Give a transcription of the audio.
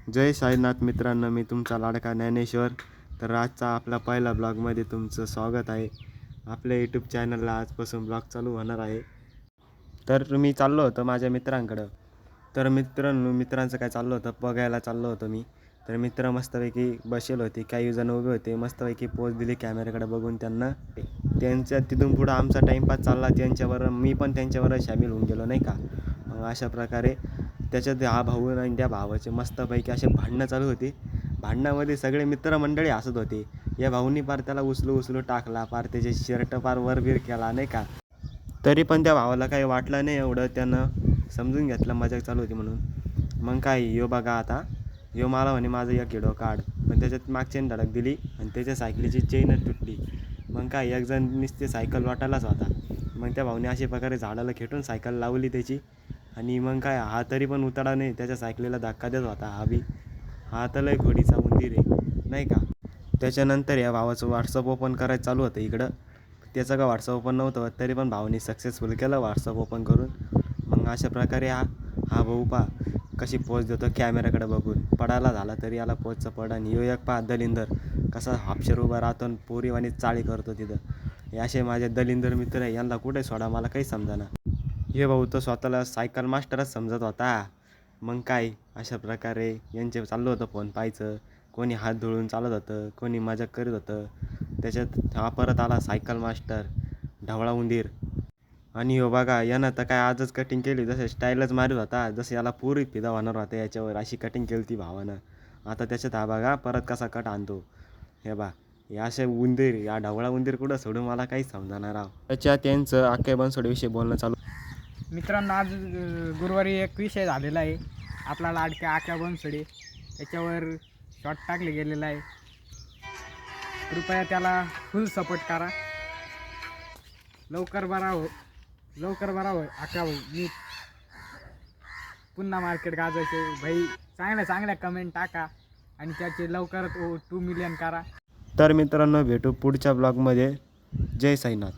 जय साईनाथ मित्रांनो, मी तुमचा लाडका ज्ञानेश्वर. तर आजचा आपला पहिला ब्लॉगमध्ये तुमचं स्वागत आहे. आपल्या यूट्यूब चॅनलला आजपासून ब्लॉग चालू होणार आहे. तर मी चाललो होतो माझ्या मित्रांकडं. तर मित्रांचं काय चाललं होतं बघायला चाललो होतो मी. तर मित्र मस्तपैकी बसेल होते, काही जण उभे होते, मस्तपैकी पोज दिली कॅमेऱ्याकडे बघून त्यांना. त्यांच्या तिथून पुढं आमचा टाईमपास चालला त्यांच्यावर, मी पण त्यांच्यावर सामील होऊन गेलो नाही का. मग अशा प्रकारे त्याच्यात हा भाऊ आणि त्या भावाचे मस्तपैकी असे भांडणं चालू होती. भांडणामध्ये सगळे मित्रमंडळी हसत होते. या भाऊनी पार त्याला उचलू टाकला, पार त्याचे शर्ट पार वरवीर केला नाही का. तरी पण त्या भावाला काही वाटलं नाही एवढं, त्यानं समजून घेतलं मजाक चालू होती म्हणून. मग काय यो बघा आता, यो मला म्हणे माझं एक व्हिडिओ काढ, पण त्याच्यात मागच्याने धडक दिली आणि त्याच्या सायकलीची चेनच तुटली. मग काय एक जण नुसते सायकल वाटायलाच होता. मग त्या भाऊने अशा प्रकारे झाडाला खेटून सायकल लावली त्याची. आणि मग काय हा तरी पण उतारा नाही, त्याच्या सायकलीला धक्का देत होता हा तर लय घोडीचा उंदीर आहे नाही का. त्याच्यानंतर या भावाचं व्हॉट्सअप ओपन करायचं चालू होतं इकडं. त्याचं का व्हॉट्सअप ओपन नव्हतं तरी पण भावाने सक्सेसफुल केलं व्हॉट्सअप ओपन करून. मग अशा प्रकारे हा भाऊ पा कशी पोच देतो कॅमेऱ्याकडे बघून. पडायला झाला तरी याला पोचचं पड. आणि यो एक पा दलिंदर कसा हापशेर उभा राहतो आणि पोरीवानी चाळी करतो तिथं. हे असे माझे दलिंदर मित्र आहे, यांना कुठे सोडा मला काही समजाना. हे भाऊ तर स्वतःला सायकल मास्टरच समजत होता. मग काय अशा प्रकारे यांचे चाललं होतं फोन पाहायचं. कोणी हात धुळून चालत होतं, कोणी मजाक करीत होतं. त्याच्यात हा परत आला सायकल मास्टर ढवळा उंदीर. आणि हो बघा यानं तर काय आजच कटिंग केली, जसं स्टाईलच मारत होता, जसं याला पूरी फिदा होणार होता याच्यावर, अशी कटिंग केली ती भावानं. आता त्याच्यात हा बघा परत कसा कट आणतो. हे बा हे असे उंदीर, या ढवळा उंदीर कुठं सोडून मला काही समजणार राव. त्याच्या त्यांचं आख्या बनसोडीविषयी बोलणं चालू. मित्रांनो, आज गुरुवारी एक विषय झालेला आहे. आपला लाडक्या आक्या बनसोडे त्याच्यावर शॉट टाकले गेलेला आहे. कृपया त्याला फुल सपोर्ट करा. लवकर बरा हो आक्या भाऊ. मी पुन्हा मार्केट गाजायचे भाई. चांगल्या कमेंट टाका आणि त्याचे लवकर 2 मिलियन करा. तर मित्रांनो भेटू पुढच्या ब्लॉगमध्ये. जय साईनाथ.